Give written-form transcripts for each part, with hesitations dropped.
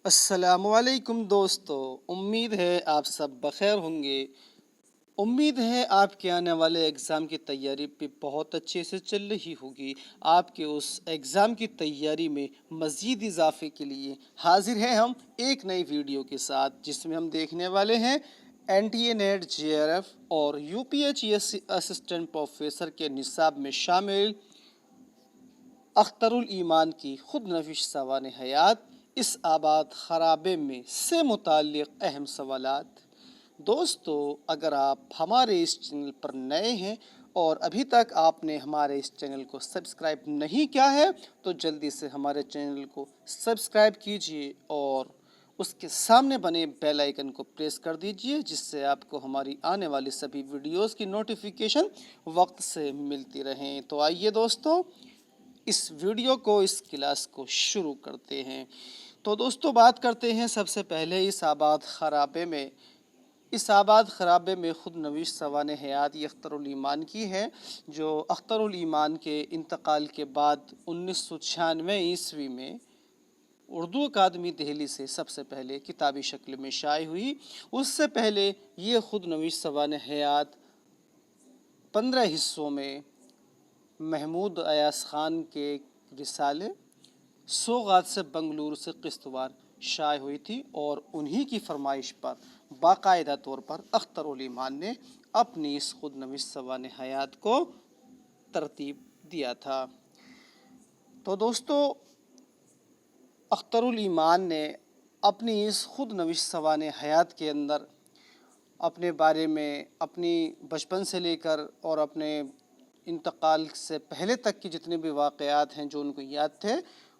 السلام علیکم دوستو، امید ہے آپ سب بخیر ہوں گے۔ امید ہے آپ کے آنے والے ایگزام کی تیاری بھی بہت اچھے سے چل رہی ہوگی۔ آپ کے اس ایگزام کی تیاری میں مزید اضافے کے لیے حاضر ہیں ہم ایک نئی ویڈیو کے ساتھ، جس میں ہم دیکھنے والے ہیں N T A NET J R F اور U P H E S C assistant professor کے نصاب میں شامل اختر الایمان کی خود نوشت سوانح حیات اس آباد خرابے میں سے متعلق اہم سوالات۔ دوستو، اگر آپ ہمارے اس چینل پر نئے ہیں اور ابھی تک آپ نے ہمارے اس چینل کو سبسکرائب نہیں کیا ہے تو جلدی سے ہمارے چینل کو سبسکرائب کیجیے اور اس کے سامنے بنے بیل آئیکن کو پریس کر دیجیے، جس سے آپ کو ہماری آنے والی سبھی ویڈیوز کی نوٹیفیکیشن وقت سے ملتی رہیں۔ تو آئیے دوستو، اس ویڈیو کو، اس کلاس کو شروع کرتے ہیں۔ تو دوستو، بات کرتے ہیں سب سے پہلے اس آباد خرابے میں خود نوشت سوانح حیات یہ اختر الایمان کی ہے، جو اختر الایمان کے انتقال کے بعد 1996 میں اردو اکادمی دہلی سے سب سے پہلے کتابی شکل میں شائع ہوئی۔ اس سے پہلے یہ خود نوشت سوانح حیات 15 حصوں میں محمود ایاز خان کے رسالے سوغات سے بنگلور سے قسط وار شائع ہوئی تھی، اور انہی کی فرمائش پر باقاعدہ طور پر اختر الایمان نے اپنی اس خود نوشت سوانح حیات کو ترتیب دیا تھا۔ تو دوستو، اختر الایمان نے اپنی اس خود نوشت سوانح حیات کے اندر اپنے بارے میں، اپنی بچپن سے لے کر اور اپنے انتقال سے پہلے تک کی جتنے بھی واقعات ہیں جو ان کو یاد تھے،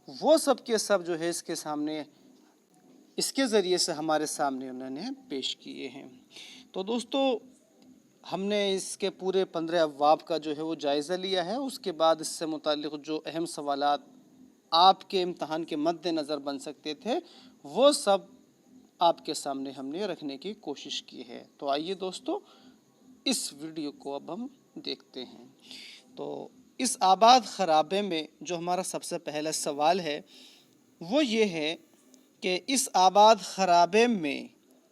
وہ سب کے سب جو ہے اس کے ذریعے سے ہمارے سامنے انہوں نے پیش کیے ہیں۔ تو دوستو، ہم نے اس کے پورے 15 ابواب کا جو ہے وہ جائزہ لیا ہے۔ اس کے بعد اس سے متعلق جو اہم سوالات آپ کے امتحان کے مد نظر بن سکتے تھے، وہ سب آپ کے سامنے ہم نے رکھنے کی کوشش کی ہے۔ تو آئیے دوستو، اس ویڈیو کو اب ہم دیکھتے ہیں۔ تو اس آباد خرابے میں جو ہمارا سب سے پہلا سوال ہے وہ یہ ہے کہ اس آباد خرابے میں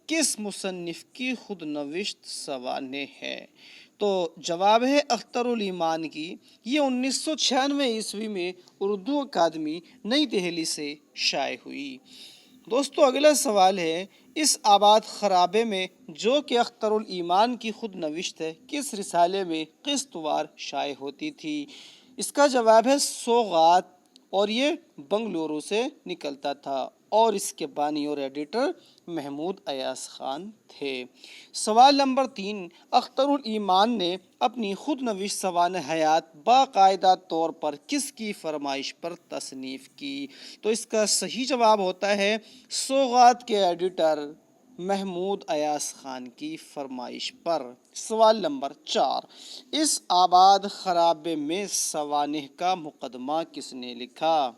کس مصنف کی خود نوشت سوانح ہے؟ تو جواب ہے اختر الایمان کی۔ یہ 1996 میں اردو اکادمی نئی دہلی سے شائع ہوئی۔ دوستو، اگلا سوال ہے، اس آباد خرابے میں جو کہ اختر الایمان کی خود نوشت ہے، کس رسالے میں قسط وار شائع ہوتی تھی؟ اس کا جواب ہے سوغات، اور یہ بنگلورو سے نکلتا تھا، اور اس کے بانی اور ایڈیٹر محمود ایاز خان تھے۔ سوال نمبر 3، اختر الایمان نے اپنی خود نوشت سوانح حیات باقاعدہ طور پر کس کی فرمائش پر تصنیف کی؟ تو اس کا صحیح جواب ہوتا ہے سوغات کے ایڈیٹر محمود ایاز خان کی فرمائش پر۔ سوال نمبر 4، اس آباد خرابے میں سوانح کا مقدمہ کس نے لکھا؟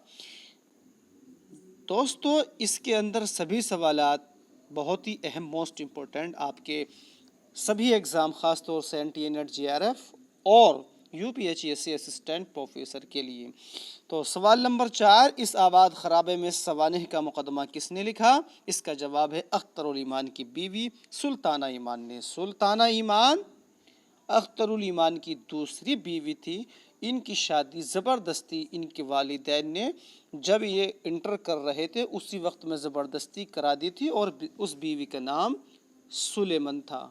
دوستو، اس کے اندر سبھی سوالات بہت ہی اہم، موسٹ امپورٹنٹ آپ کے سبھی ایگزام، خاص طور سے N T A NET J R F اور U P H E S C assistant professor کے لیے۔ تو سوال نمبر 4، اس آباد خرابے میں سوانح کا مقدمہ کس نے لکھا؟ اس کا جواب ہے اختر الایمان کی بیوی سلطانہ ایمان نے۔ سلطانہ ایمان اختر الایمان کی دوسری بیوی تھی۔ ان کی شادی زبردستی ان کے والدین نے، جب یہ انٹر کر رہے تھے اسی وقت میں زبردستی کرا دی تھی، اور اس بیوی کا نام سلیمان تھا۔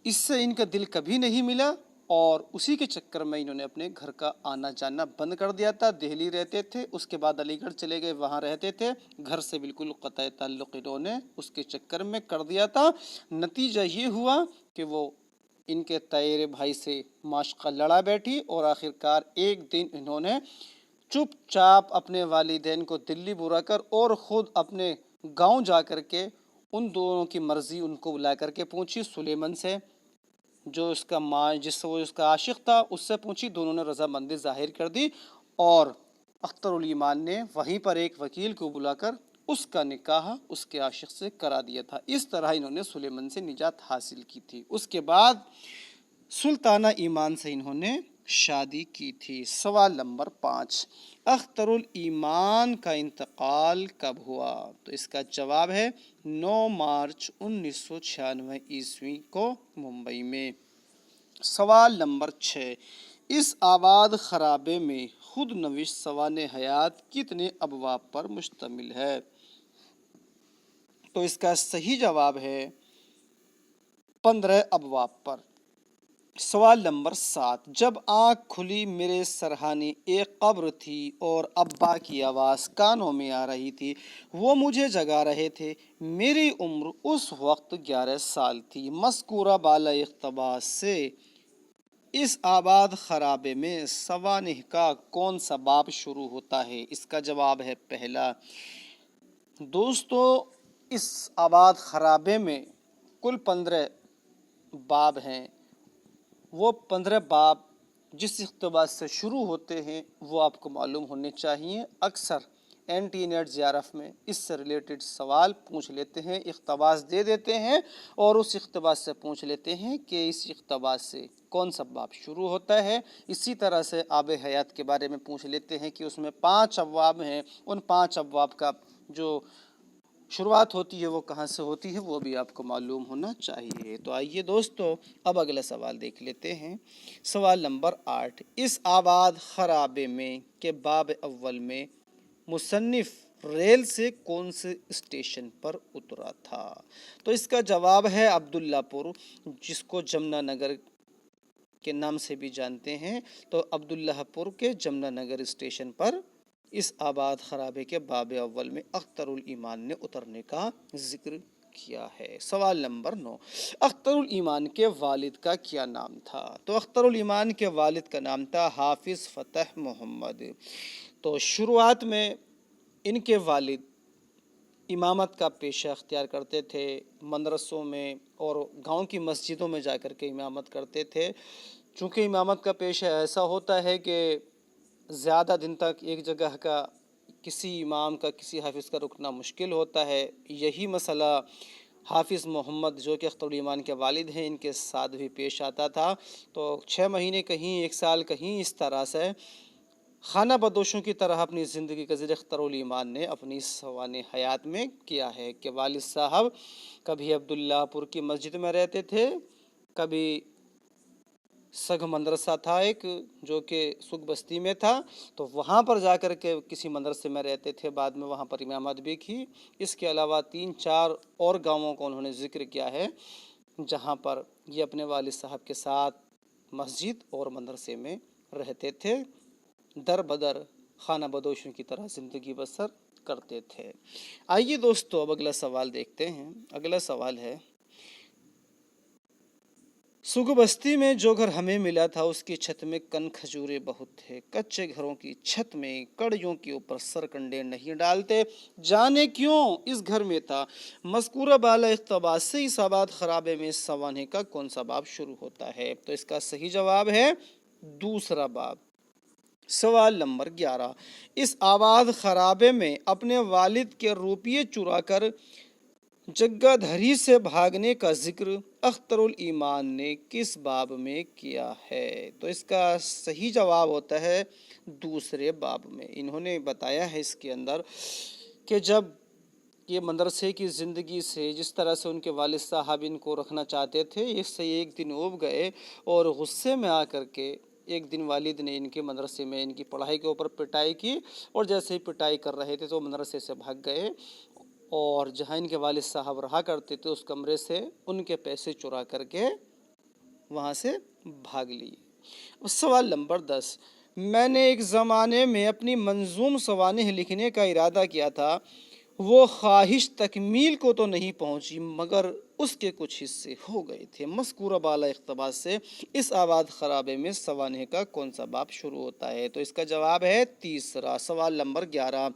اس سے ان کا دل کبھی نہیں ملا، اور اسی کے چکر میں انہوں نے اپنے گھر کا آنا جانا بند کر دیا تھا۔ دہلی رہتے تھے، اس کے بعد علی گڑھ چلے گئے، وہاں رہتے تھے، گھر سے بالکل قطع تعلق انہوں نے اس کے چکر میں کر دیا تھا۔ نتیجہ یہ ہوا کہ وہ ان کے تائرے بھائی سے معاشقہ لڑا بیٹھی، اور آخرکار ایک دن انہوں نے چپ چاپ اپنے والدین کو دلی برا کر اور خود اپنے گاؤں جا کر کے ان دونوں کی مرضی ان کو بلا کر کے پوچھی، سلیمان سے جو اس کا جس سے وہ اس کا عاشق تھا، اس سے پوچھی، دونوں نے رضامندی ظاہر کر دی، اور اختر الایمان نے وہیں پر ایک وکیل کو بلا کر اس کا نکاح اس کے عاشق سے کرا دیا تھا۔ اس طرح انہوں نے سلیمان سے نجات حاصل کی تھی۔ اس کے بعد سلطانہ ایمان سے انہوں نے شادی کی تھی؟ سوال نمبر 5، اختر الایمان کا انتقال کب ہوا؟ تو اس کا جواب ہے 9 مارچ 1996 عیسوی کو ممبئی میں۔ سوال نمبر 6، اس آباد خرابے میں خود نوشت سوانح حیات کتنے ابواب پر مشتمل ہے؟ تو اس کا صحیح جواب ہے 15 ابواب پر۔ سوال نمبر 7، جب آنکھ کھلی میرے سرہانے ایک قبر تھی اور ابا کی آواز کانوں میں آ رہی تھی، وہ مجھے جگا رہے تھے، میری عمر اس وقت 11 سال تھی۔ مذکورہ بالا اقتباس سے اس آباد خرابے میں سوانح کا کون سا باب شروع ہوتا ہے؟ اس کا جواب ہے پہلا۔ دوستو، اس آباد خرابے میں کل 15 باب ہیں۔ وہ 15 باب جس اقتباس سے شروع ہوتے ہیں وہ آپ کو معلوم ہونے چاہیے۔ اکثر N T net J R F میں اس سے ریلیٹڈ سوال پوچھ لیتے ہیں، اقتباس دے دیتے ہیں اور اس اقتباس سے پوچھ لیتے ہیں کہ اس اقتباس سے کون سا باب شروع ہوتا ہے۔ اسی طرح سے آب حیات کے بارے میں پوچھ لیتے ہیں کہ اس میں 5 ابواب ہیں، ان 5 ابواب کا جو شروعات ہوتی ہے وہ کہاں سے ہوتی ہے وہ بھی آپ کو معلوم ہونا چاہیے۔ تو آئیے دوستو اب اگلا سوال دیکھ لیتے ہیں۔ سوال نمبر 8، اس آباد خرابے میں کے باب اول میں مصنف ریل سے کون سے اسٹیشن پر اترا تھا؟ تو اس کا جواب ہے عبداللہ پور، جس کو جمنا نگر کے نام سے بھی جانتے ہیں۔ تو عبداللہ پور کے جمنا نگر اسٹیشن پر اس آباد خرابے کے باب اول میں اختر الایمان نے اترنے کا ذکر کیا ہے۔ سوال نمبر 9، اختر الایمان کے والد کا کیا نام تھا؟ تو اختر الایمان کے والد کا نام تھا حافظ فتح محمد۔ تو شروعات میں ان کے والد امامت کا پیشہ اختیار کرتے تھے، مدرسوں میں اور گاؤں کی مسجدوں میں جا کر کے امامت کرتے تھے۔ چونکہ امامت کا پیشہ ایسا ہوتا ہے کہ زیادہ دن تک ایک جگہ کا کسی امام کا کسی حافظ کا رکنا مشکل ہوتا ہے۔ یہی مسئلہ حافظ محمد جو کہ اختر الایمان کے والد ہیں ان کے ساتھ بھی پیش آتا تھا۔ تو 6 مہینے کہیں، 1 سال کہیں، اس طرح سے خانہ بدوشوں کی طرح اپنی زندگی کا ذکر اختر الایمان نے اپنی سوانح حیات میں کیا ہے کہ والد صاحب کبھی عبداللہ پور کی مسجد میں رہتے تھے، کبھی سگھ مدرسہ تھا ایک جو کہ سکھ بستی میں تھا، تو وہاں پر جا کر کے کسی مدرسے میں رہتے تھے، بعد میں وہاں پر امامت بھی کی۔ اس کے علاوہ 3-4 اور گاؤں کو انہوں نے ذکر کیا ہے جہاں پر یہ اپنے والد صاحب کے ساتھ مسجد اور مدرسے میں رہتے تھے، در بدر خانہ بدوشوں کی طرح زندگی بسر کرتے تھے۔ آئیے دوستو اب اگلا سوال دیکھتے ہیں۔ اگلا سوال ہے، سکھ بستی میں جو گھر ہمیں ملا تھا اس کی چھت میں کن کھجورے بہت تھے، کچے گھروں کی چھت میں کڑیوں کے اوپر سرکنڈے نہیں ڈالتے، جانے کیوں اس گھر میں تھا؟ مذکورہ بالا اقتباس سے اس آباد خرابے میں سوانح کا کون سا باب شروع ہوتا ہے؟ تو اس کا صحیح جواب ہے دوسرا باب۔ سوال نمبر 11، اس آباد خرابے میں اپنے والد کے روپیے چرا کر جگہ دھری سے بھاگنے کا ذکر اختر الایمان نے کس باب میں کیا ہے؟ تو اس کا صحیح جواب ہوتا ہے دوسرے باب میں۔ انہوں نے بتایا ہے اس کے اندر کہ جب یہ مدرسے کی زندگی سے جس طرح سے ان کے والد صاحب ان کو رکھنا چاہتے تھے، اس سے ایک دن اوب گئے اور غصے میں آ کر کے ایک دن والد نے ان کے مدرسے میں ان کی پڑھائی کے اوپر پٹائی کی، اور جیسے ہی پٹائی کر رہے تھے تو مدرسے سے بھاگ گئے اور جہاں ان کے والد صاحب رہا کرتے تھے اس کمرے سے ان کے پیسے چرا کر کے وہاں سے بھاگ لیے۔ سوال نمبر 10، میں نے ایک زمانے میں اپنی منظوم سوانح لکھنے کا ارادہ کیا تھا، وہ خواہش تکمیل کو تو نہیں پہنچی مگر اس کے کچھ حصے ہو گئے تھے۔ مذکورہ بالا اقتباس سے اس آباد خرابے میں سوانح کا کون سا باب شروع ہوتا ہے؟ تو اس کا جواب ہے تیسرا۔ سوال نمبر 11،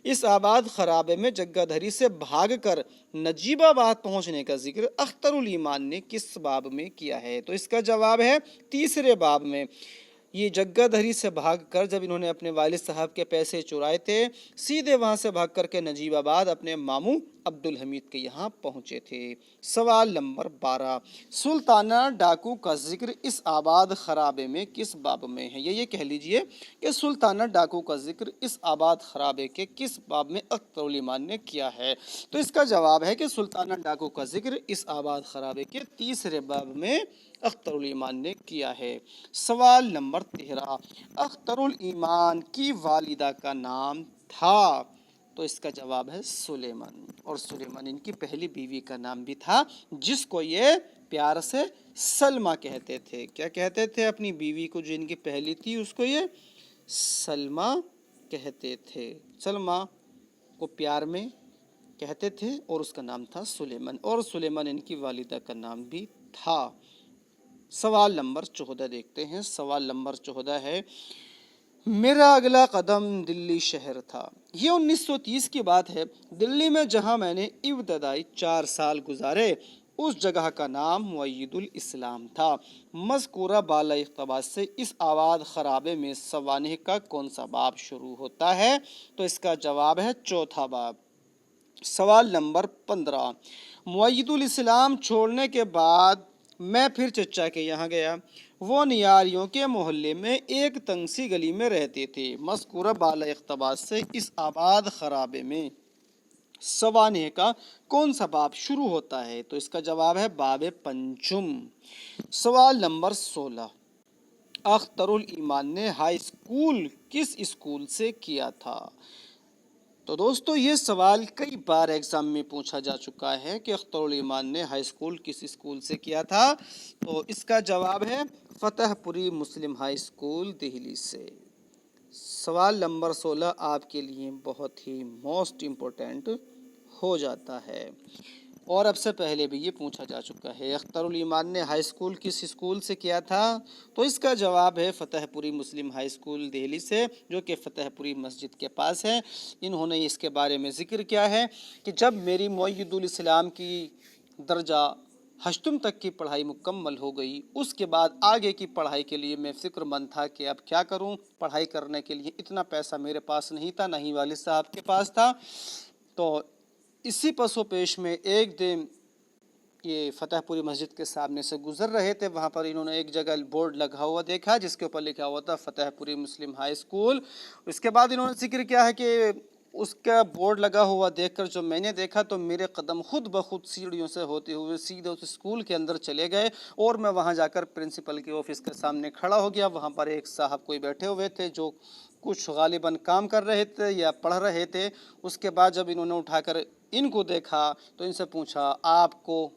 اس آباد خرابے میں جگہ دھری سے بھاگ کر نجیب آباد پہنچنے کا ذکر اختر الایمان نے کس باب میں کیا ہے؟ تو اس کا جواب ہے تیسرے باب میں۔ یہ جگہ دھری سے بھاگ کر جب انہوں نے اپنے والد صاحب کے پیسے چرائے تھے سیدھے وہاں سے بھاگ کر کے نجیب آباد اپنے ماموں عبدالحمید کے یہاں پہنچے تھے۔ سوال نمبر 12، سلطانہ ڈاکو کا ذکر اس آباد خرابے میں کس باب میں ہے؟ یہ کہہ لیجئے کہ سلطانہ ڈاکو کا ذکر اس آباد خرابے کے کس باب میں اختر الایمان نے کیا ہے؟ تو اس کا جواب ہے کہ سلطانہ ڈاکو کا ذکر اس آباد خرابے کے تیسرے باب میں اختر الایمان نے کیا ہے۔ سوال نمبر 13، اختر الایمان کی والدہ کا نام تھا؟ تو اس کا جواب ہے سلیمان، اور سلیمان ان کی پہلی بیوی کا نام بھی تھا جس کو یہ پیار سے سلمہ کہتے تھے۔ کیا کہتے تھے؟ اپنی بیوی کو جو ان کی پہلی تھی اس کو یہ سلمہ کہتے تھے، سلمہ کو پیار میں کہتے تھے اور اس کا نام تھا سلیمان، اور سلیمان ان کی والدہ کا نام بھی تھا۔ سوال نمبر 14 دیکھتے ہیں۔ سوال نمبر 14 ہے، میرا اگلا قدم دلی شہر تھا۔ یہ 1930 کی بات ہے۔ دلی میں جہاں میں نے ابتدائی 4 سال گزارے اس جگہ کا نام معید الاسلام تھا۔ مذکورہ بالا اقتباس سے اس آباد خرابے میں سوانح کا کون سا باب شروع ہوتا ہے؟ تو اس کا جواب ہے چوتھا باب۔ سوال نمبر 15، معید الاسلام چھوڑنے کے بعد میں پھر چچا کے یہاں گیا۔ وہ نیاریوں کے محلے میں ایک تنگ سی گلی میں رہتے تھے۔ مذکورہ بالا اقتباس سے اس آباد خرابے میں سوانح کا کون سا باب شروع ہوتا ہے؟ تو اس کا جواب ہے باب پنچم۔ سوال نمبر 16، اختر الایمان نے ہائی اسکول کس اسکول سے کیا تھا؟ تو دوستو یہ سوال کئی بار ایگزام میں پوچھا جا چکا ہے کہ اختر الایمان نے ہائی اسکول کس اسکول سے کیا تھا؟ تو اس کا جواب ہے فتح پوری مسلم ہائی اسکول دہلی سے۔ سوال نمبر 16 آپ کے لیے بہت ہی موسٹ امپورٹنٹ ہو جاتا ہے، اور اب سے پہلے بھی یہ پوچھا جا چکا ہے، اختر الایمان نے ہائی اسکول کس اسکول سے کیا تھا؟ تو اس کا جواب ہے فتح پوری مسلم ہائی اسکول دہلی سے، جو کہ فتح پوری مسجد کے پاس ہے۔ انہوں نے اس کے بارے میں ذکر کیا ہے کہ جب میری معید الاسلام کی درجہ ہشتم تک کی پڑھائی مکمل ہو گئی، اس کے بعد آگے کی پڑھائی کے لیے میں فکر مند تھا کہ اب کیا کروں۔ پڑھائی کرنے کے لیے اتنا پیسہ میرے پاس نہیں تھا، نہ ہی والد صاحب کے پاس تھا۔ تو اسی پس و پیش میں ایک دن یہ فتح پوری مسجد کے سامنے سے گزر رہے تھے، وہاں پر انہوں نے ایک جگہ بورڈ لگا ہوا دیکھا جس کے اوپر لکھا ہوا تھا فتح پوری مسلم ہائی اسکول۔ اس کے بعد انہوں نے ذکر کیا ہے کہ اس کا بورڈ لگا ہوا دیکھ کر جو میں نے دیکھا تو میرے قدم خود بخود سیڑھیوں سے ہوتے ہوئے سیدھے اس اسکول کے اندر چلے گئے، اور میں وہاں جا کر پرنسپل کے آفس کے سامنے کھڑا ہو گیا۔ وہاں پر ایک صاحب کوئی بیٹھے ہوئے تھے جو کچھ غالباً کام کر رہے تھے یا پڑھ رہے تھے۔ اس کے بعد جب انہوں نے اٹھا کر ان کو دیکھا تو ان سے پوچھا آپ کو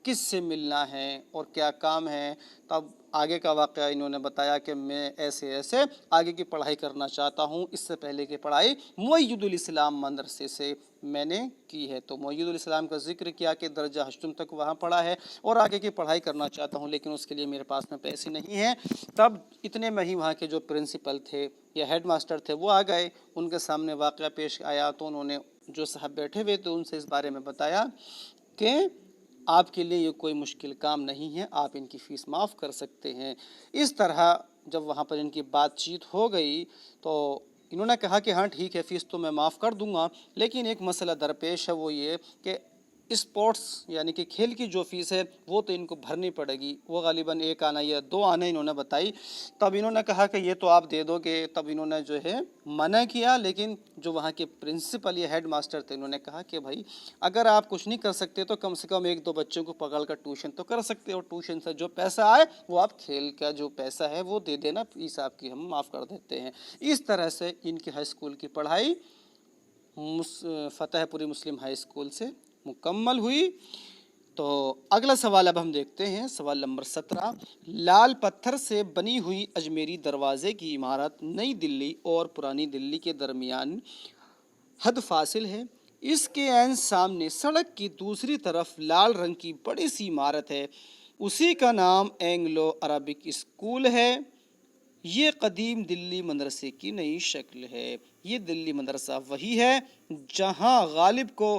کس سے ملنا ہے اور کیا کام ہے؟ تب آگے کا واقعہ انہوں نے بتایا کہ میں ایسے آگے کی پڑھائی کرنا چاہتا ہوں، اس سے پہلے کی پڑھائی معید الاسلام مدرسے سے میں نے کی ہے۔ تو معید الاسلام کا ذکر کیا کہ درجہ ہشتم تک وہاں پڑھا ہے اور آگے کی پڑھائی کرنا چاہتا ہوں، لیکن اس کے لیے میرے پاس میں پیسے نہیں ہیں۔ تب اتنے میں ہی وہاں کے جو پرنسپل تھے یا ہیڈ ماسٹر تھے وہ آ گئے، ان کے سامنے واقعہ پیش آیا تو انہوں نے جو صاحب بیٹھے ہوئے تھے ان سے اس بارے میں بتایا کہ آپ کے لیے یہ کوئی مشکل کام نہیں ہے، آپ ان کی فیس معاف کر سکتے ہیں۔ اس طرح جب وہاں پر ان کی بات چیت ہو گئی تو انہوں نے کہا کہ ہاں ٹھیک ہے، فیس تو میں معاف کر دوں گا، لیکن ایک مسئلہ درپیش ہے، وہ یہ کہ اسپورٹس یعنی کہ کھیل کی جو فیس ہے وہ تو ان کو بھرنی پڑے گی۔ وہ غالباً 1 آنا یا 2 آنا انہوں نے بتائی۔ تب انہوں نے کہا کہ یہ تو آپ دے دو گے، تب انہوں نے جو ہے منع کیا، لیکن جو وہاں کے پرنسپل یا ہیڈ ماسٹر تھے انہوں نے کہا کہ بھائی اگر آپ کچھ نہیں کر سکتے تو کم سے کم 1-2 بچوں کو پکڑ کر ٹیوشن تو کر سکتے ہو، ٹیوشن سے جو پیسہ آئے وہ آپ کھیل کا جو پیسہ ہے وہ دے دینا، فیس آپ کی ہم معاف کر دیتے ہیں۔ اس طرح سے ان کی ہائی اسکول کی پڑھائی فتح پوری مسلم ہائی اسکول سے مکمل ہوئی۔ تو اگلا سوال اب ہم دیکھتے ہیں، سوال نمبر 17، لال پتھر سے بنی ہوئی اجمیری دروازے کی عمارت نئی دلی اور پرانی دلی کے درمیان حد فاصل ہے۔ اس کے عین سامنے سڑک کی دوسری طرف لال رنگ کی بڑی سی عمارت ہے، اسی کا نام اینگلو عربک اسکول ہے۔ یہ قدیم دلی مدرسے کی نئی شکل ہے۔ یہ دلی مدرسہ وہی ہے جہاں غالب کو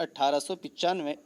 1895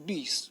20।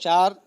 4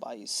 22।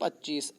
25।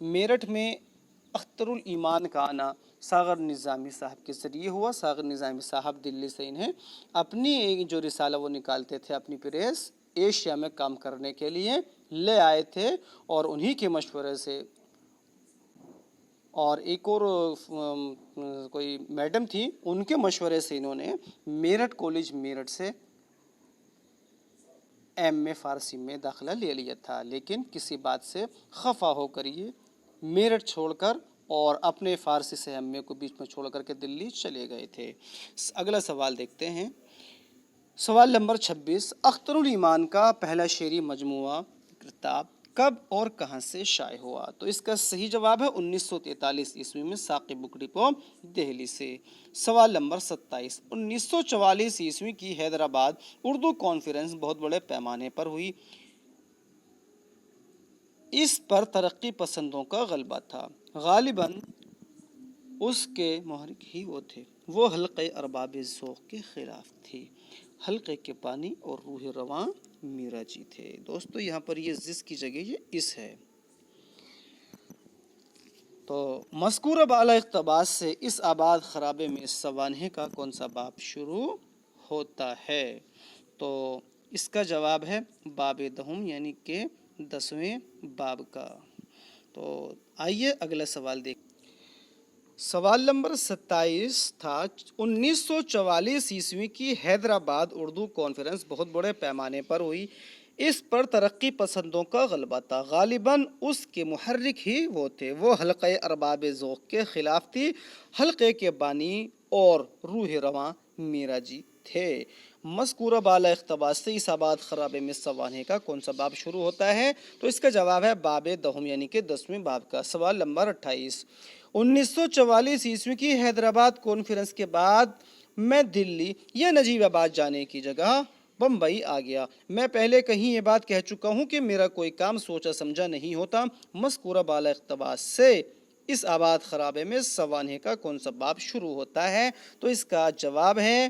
میرٹھ میں اختر الایمان کا آنا ساغر نظامی صاحب کے ذریعے ہوا۔ ساغر نظامی صاحب دلی سے انہیں اپنی ایک جو رسالہ وہ نکالتے تھے اپنی پریس ایشیا میں کام کرنے کے لیے لے آئے تھے، اور انہی کے مشورے سے اور ایک اور کوئی میڈم تھی ان کے مشورے سے انہوں نے میرٹھ کالج میرٹھ سے ایم اے فارسی میں داخلہ لے لیا تھا، لیکن کسی بات سے خفا ہو کر یہ میرٹھ چھوڑ کر اور اپنے فارسی سے ایم اے کو بیچ میں چھوڑ کر کے دلی چلے گئے تھے۔ اگلا سوال دیکھتے ہیں، سوال نمبر 26، اختر الایمان کا پہلا شعری مجموعہ کتاب کب اور کہاں سے شائع ہوا؟ تو اس کا صحیح جواب ہے 1943 عیسوی میں ساقی بک ڈپو دہلی سے۔ سوال نمبر 27، 1944 عیسوی کی حیدرآباد اردو کانفرنس بہت بڑے پیمانے پر ہوئی، اس پر ترقی پسندوں کا غلبہ تھا، غالباً اس کے محرک ہی وہ تھے، وہ حلقہ ارباب ذوق کے خلاف تھی، حلقے کے بانی اور روح رواں میرا جی تھے۔ دوستو یہاں پر یہ جس کی جگہ یہ اس ہے، تو مذکورہ بالا اقتباس سے اس آباد خرابے میں سوانح کا کون سا باب شروع ہوتا ہے؟ تو اس کا جواب ہے باب دہم، یعنی کہ 10ویں باب کا۔ تو آئیے اگلا سوال دیکھ۔ سوال نمبر 27 تھا، 1944 عیسوی کی حیدرآباد اردو کانفرنس بہت بڑے پیمانے پر ہوئی، اس پر ترقی پسندوں کا غلبہ تھا، غالباً اس کے محرک ہی وہ تھے، وہ حلقہ ارباب ذوق کے خلاف تھی، حلقے کے بانی اور روح رواں میرا جی تھے۔ مذکورہ بالا اقتباس سے اس آباد خرابے میں سوانح کا کون سا باب شروع ہوتا ہے؟ تو اس کا جواب ہے باب دہم، یعنی کہ 10ویں باب کا۔ سوال نمبر 28، 1944 عیسوی کی حیدرآباد کانفرنس کے بعد میں دلی یا نجیب آباد جانے کی جگہ بمبئی آ گیا۔ میں پہلے کہیں یہ بات کہہ چکا ہوں کہ میرا کوئی کام سوچا سمجھا نہیں ہوتا۔ مذکورہ بالا اقتباس سے اس آباد خرابے میں سوانح کا کون سا باب شروع ہوتا ہے؟ تو اس کا جواب ہے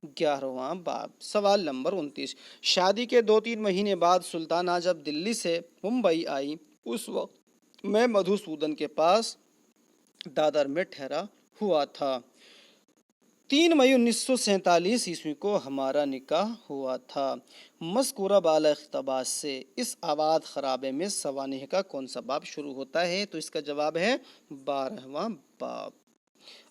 11واں باب۔ سوال نمبر 29، شادی کے 2-3 مہینے بعد سلطانہ جب دلی سے ممبئی آئی، اس وقت میں مدھوسودن کے پاس دادر میں ٹھہرا ہوا تھا۔ 3 مئی 1947 عیسوی کو ہمارا نکاح ہوا تھا۔ مذکورہ بالا اقتباس سے اس آباد خرابے میں سوانح کا کون سا باب شروع ہوتا ہے؟ تو اس کا جواب ہے 12واں باب۔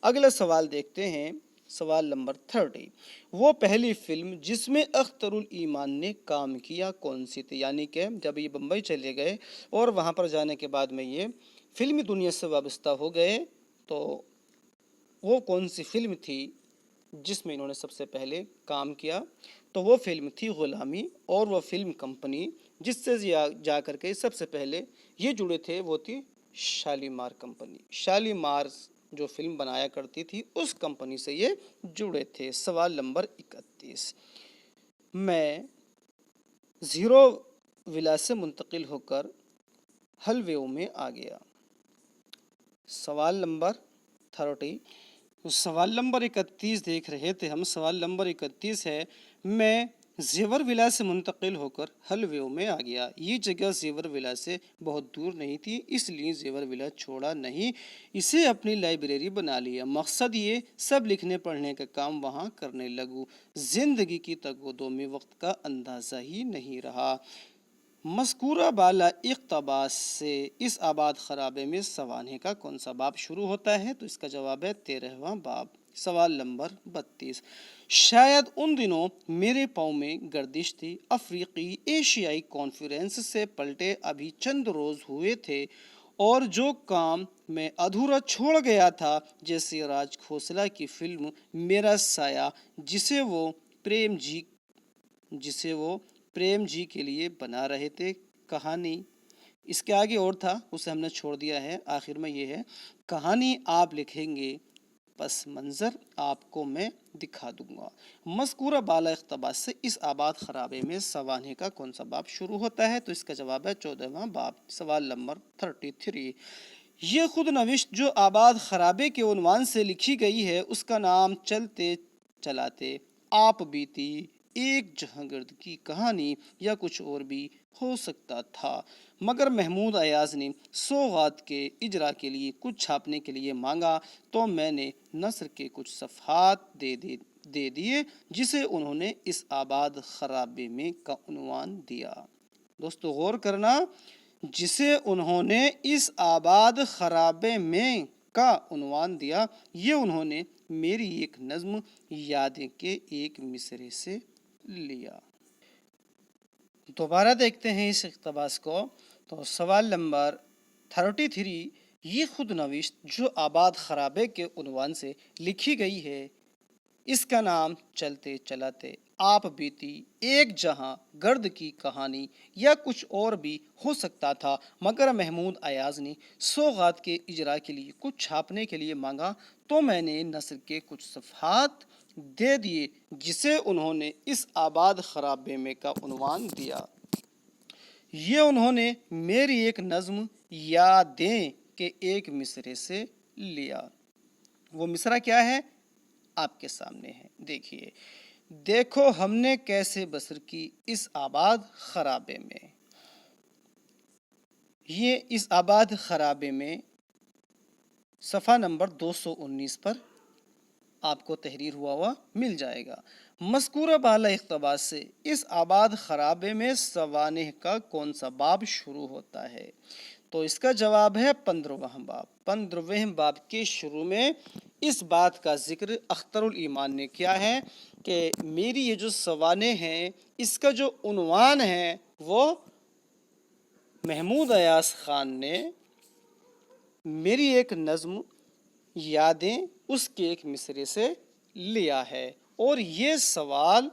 اگلا سوال دیکھتے ہیں، سوال نمبر 30، وہ پہلی فلم جس میں اختر الایمان نے کام کیا کون سی تھی؟ یعنی کہ جب یہ بمبئی چلے گئے اور وہاں پر جانے کے بعد میں یہ فلمی دنیا سے وابستہ ہو گئے، تو وہ کون سی فلم تھی جس میں انہوں نے سب سے پہلے کام کیا؟ تو وہ فلم تھی غلامی، اور وہ فلم کمپنی جس سے جا کر کے سب سے پہلے یہ جڑے تھے وہ تھی شالیمار کمپنی۔ شالیمار جو فلم بنایا کرتی تھی اس کمپنی سے یہ جڑے تھے۔ سوال نمبر 31، میں زیرو ولا سے منتقل ہو کر حلویو میں آ گیا۔ سوال نمبر 30، سوال نمبر 31 دیکھ رہے تھے ہم۔ سوال نمبر 31 ہے، میں زیور ولا سے منتقل ہو کر حلویو میں آ گیا۔ یہ جگہ زیور ولا سے بہت دور نہیں تھی، اس لیے زیور ولا چھوڑا نہیں، اسے اپنی لائبریری بنا لیا۔ مقصد یہ سب لکھنے پڑھنے کا کام وہاں کرنے لگوں، زندگی کی تگودو میں وقت کا اندازہ ہی نہیں رہا۔ مذکورہ بالا اقتباس سے اس آباد خرابے میں سوانح کا کون سا باب شروع ہوتا ہے؟ تو اس کا جواب ہے 13واں باب۔ سوال نمبر 32، شاید ان دنوں میرے پاؤں میں گردش تھی، افریقی ایشیائی کانفرنس سے پلٹے ابھی چند روز ہوئے تھے، اور جو کام میں ادھورا چھوڑ گیا تھا، جیسے راج کھوسلا کی فلم میرا سایہ، جسے وہ پریم جی کے لیے بنا رہے تھے، کہانی اس کے آگے اور تھا، اسے ہم نے چھوڑ دیا ہے، آخر میں یہ ہے، کہانی آپ لکھیں گے، پس منظر آپ کو میں دکھا دوں گا۔ مذکورہ بالا اقتباس سے اس آباد خرابے میں سوانح کا کون سا باب شروع ہوتا ہے؟ تو اس کا جواب ہے 14واں باب۔ سوال نمبر 33، یہ خود نوشت جو آباد خرابے کے عنوان سے لکھی گئی ہے، اس کا نام چلتے چلاتے آپ بیتی ایک جہاں گرد کی کہانی یا کچھ اور بھی ہو سکتا تھا، مگر محمود ایاز نے سوغات کے اجرا کے لیے کچھ چھاپنے کے لیے مانگا تو میں نے نثر کے کچھ صفحات دے دیے جسے انہوں نے اس آباد خرابے میں کا عنوان دیا۔ دوستو غور کرنا، جسے انہوں نے اس آباد خرابے میں کا عنوان دیا، یہ انہوں نے میری ایک نظم یادیں کے ایک مصرے سے لیا۔ دوبارہ دیکھتے ہیں اس اقتباس کو، تو سوال نمبر 33، یہ خود نوشت جو آباد خرابے کے عنوان سے لکھی گئی ہے، اس کا نام چلتے چلاتے آپ بیتی ایک جہاں گرد کی کہانی یا کچھ اور بھی ہو سکتا تھا، مگر محمود ایاز نے سوغات کے اجرا کے لیے کچھ چھاپنے کے لیے مانگا تو میں نے نثر کے کچھ صفحات دے دیے جسے انہوں نے اس آباد خرابے میں کا عنوان دیا۔ یہ انہوں نے میری ایک نظم یادیں کے ایک مصرے سے لیا۔ وہ مصرع کیا ہے؟ آپ کے سامنے ہے، دیکھیے۔ دیکھو ہم نے کیسے بسر کی اس آباد خرابے میں۔ یہ اس آباد خرابے میں صفحہ نمبر 219 پر آپ کو تحریر ہوا مل جائے گا۔ مذکورہ بالا اقتباس سے اس آباد خرابے میں سوانح کا کون سا باب شروع ہوتا ہے؟ تو اس کا جواب ہے 15واں باب۔ 15ویں باب کے شروع میں اس بات کا ذکر اختر الایمان نے کیا ہے کہ میری یہ جو سوانح ہیں، اس کا جو عنوان ہے وہ محمود ایاز خان نے میری ایک نظم یادیں اس کے ایک مصرے سے لیا ہے۔ اور یہ سوال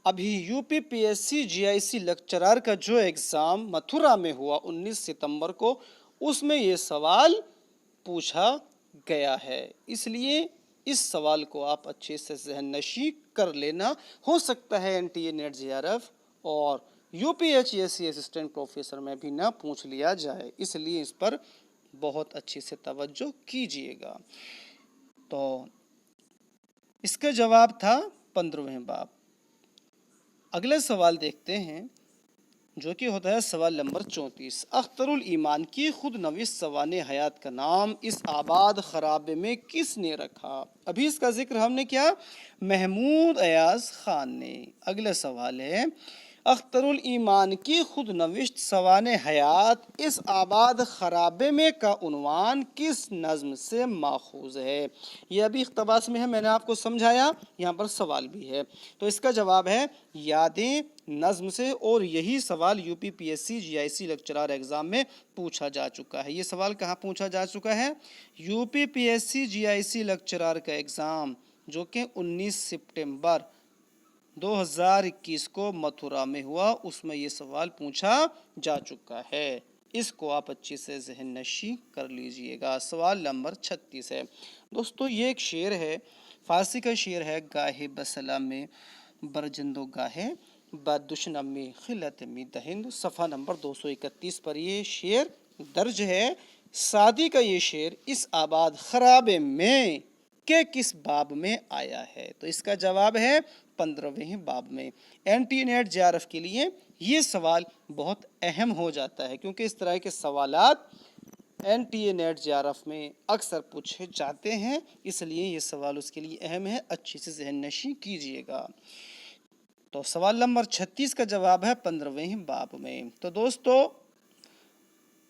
ابھی U P P S C G I C lecturer کا جو ایگزام متھرا میں ہوا 19 ستمبر کو، اس میں یہ سوال پوچھا گیا ہے، اس لیے اس سوال کو آپ اچھے سے ذہن نشی کر لینا۔ ہو سکتا ہے NTA نیٹ JRF اور UPHSC اسسٹنٹ پروفیسر میں بھی نہ پوچھ لیا جائے، اس لیے اس پر بہت اچھے سے توجہ کیجیے گا۔ تو اس کا جواب تھا 15ویں باب۔ اگلا سوال دیکھتے ہیں جو کہ ہوتا ہے سوال نمبر 34۔ اختر الایمان کی خود نوشت سوانح حیات کا نام اس آباد خرابے میں کس نے رکھا؟ ابھی اس کا ذکر ہم نے کیا؟ محمود ایاز خان نے۔ اگلا سوال ہے اختر الایمان کی خود نوشت سوانح حیات اس آباد خرابے میں کا عنوان کس نظم سے ماخوذ ہے؟ یہ ابھی اقتباس میں ہے، میں نے آپ کو سمجھایا، یہاں پر سوال بھی ہے۔ تو اس کا جواب ہے یادیں نظم سے، اور یہی سوال U P P S C G I C lecturer exam میں پوچھا جا چکا ہے۔ یہ سوال کہاں پوچھا جا چکا ہے؟ U P P S C G I C lecturer کا ایگزام جو کہ 19 سپٹمبر 2021 کو متھرا میں ہوا، اس میں یہ سوال پوچھا جا چکا ہے۔ اس کو آپ اچھے سے ذہن نشی کر لیجئے گا۔ سوال نمبر 36 ہے۔ دوستو یہ ایک شعر ہے، فارسی کا شعر ہے، گاہے بسلام میں برجندو گاہے بدشنم میں خلت میں دہند، صفحہ نمبر 231 پر یہ شعر درج ہے۔ سعدی کا یہ شعر اس آباد خرابے میں کہ کس باب میں آیا ہے؟ تو اس کا جواب ہے 15ویں باب میں۔ NTA نیٹ JRF کے لیے یہ سوال بہت اہم ہو جاتا ہے، کیونکہ اس طرح کے سوالات NTA نیٹ JRF میں اکثر پوچھے جاتے ہیں، اس لیے یہ سوال اس کے لیے اہم ہے، اچھی سے ذہن نشی کیجئے گا۔ تو سوال نمبر 36 کا جواب ہے 15ویں باب میں۔ تو دوستو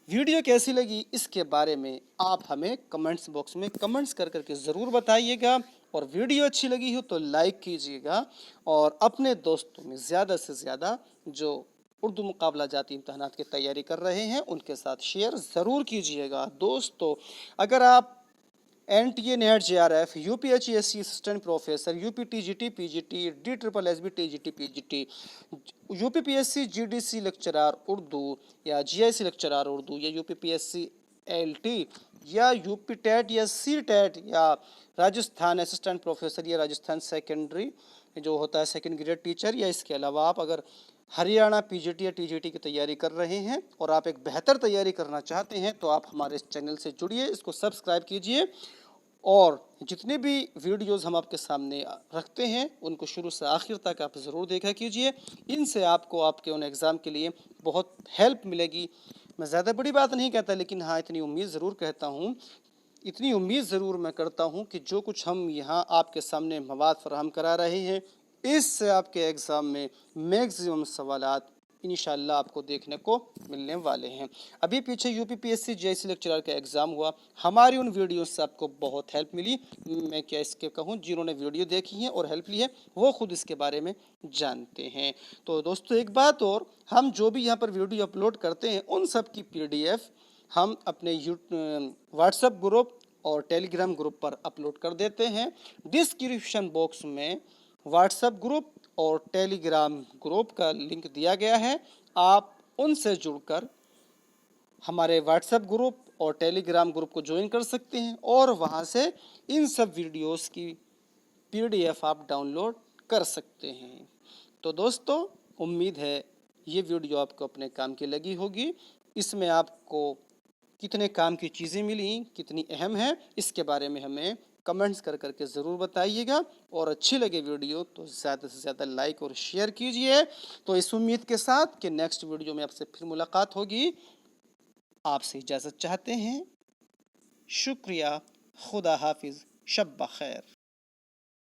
ویڈیو کیسی لگی اس کے بارے میں آپ ہمیں کمنٹس باکس میں کمنٹس کر کے ضرور بتائیے گا، اور ویڈیو اچھی لگی ہو تو لائک کیجیے گا، اور اپنے دوستوں میں زیادہ سے زیادہ جو اردو مقابلہ جاتی امتحانات کی تیاری کر رہے ہیں ان کے ساتھ شیئر ضرور کیجیے گا۔ دوستو اگر آپ NTA NET JRF UPHSC assistant professor UP TGT PGT DSSB TGT PGT UPPSC GDC lecturer Urdu یا GIC لیکچرر اردو یا UPPSC LT یا UP TET یا C TET یا راجستھان اسسٹنٹ پروفیسر یا راجستھان سیکنڈری جو ہوتا ہے سیکنڈ گریڈ ٹیچر، یا اس کے علاوہ آپ اگر ہریانہ PGT یا TGT کی تیاری کر رہے ہیں اور آپ ایک بہتر تیاری کرنا چاہتے ہیں تو آپ ہمارے اس چینل سے جڑیے، اس کو سبسکرائب کیجئے اور جتنے بھی ویڈیوز ہم آپ کے سامنے رکھتے ہیں ان کو شروع سے آخر تک آپ ضرور دیکھا کیجئے. ان سے آپ کو آپ کے ان ایگزام کے لیے بہت ہیلپ ملے گی. میں زیادہ بڑی بات نہیں کہتا، لیکن ہاں اتنی امید ضرور کہتا ہوں، اتنی امید ضرور میں کرتا ہوں کہ جو کچھ ہم یہاں آپ کے سامنے مواد فراہم کرا رہے ہیں اس سے آپ کے ایگزام میں میکسیمم سوالات انشاءاللہ آپ کو دیکھنے کو ملنے والے ہیں. ابھی پیچھے U P P S C JC lecturer کا ایگزام ہوا، ہماری ان ویڈیوز سے آپ کو بہت ہیلپ ملی. میں کیا اس کے کہوں، جنہوں نے ویڈیو دیکھی ہے اور ہیلپ لی ہے وہ خود اس کے بارے میں جانتے ہیں. تو دوستو ایک بات اور، ہم جو بھی یہاں پر ویڈیو اپلوڈ کرتے ہیں ان سب کی PDF ہم اپنے واٹس ایپ گروپ اور ٹیلی گرام گروپ پر اپلوڈ کر دیتے ہیں. ڈسکرپشن باکس میں واٹس ایپ گروپ اور ٹیلی گرام گروپ کا لنک دیا گیا ہے. آپ ان سے جڑ کر ہمارے واٹس ایپ گروپ اور ٹیلی گرام گروپ کو جوائن کر سکتے ہیں اور وہاں سے ان سب ویڈیوز کی PDF آپ ڈاؤن لوڈ کر سکتے ہیں. تو دوستو امید ہے یہ ویڈیو آپ کو اپنے کام کی لگی ہوگی. اس میں آپ کو کتنے کام کی چیزیں ملی، کتنی اہم ہیں، اس کے بارے میں ہمیں کمنٹس کر کے ضرور بتائیے گا. اور اچھی لگے ویڈیو تو زیادہ سے زیادہ لائک اور شیئر کیجئے. تو اس امید کے ساتھ کہ نیکسٹ ویڈیو میں آپ سے پھر ملاقات ہوگی، آپ سے اجازت چاہتے ہیں. شکریہ. خدا حافظ. شب بخیر.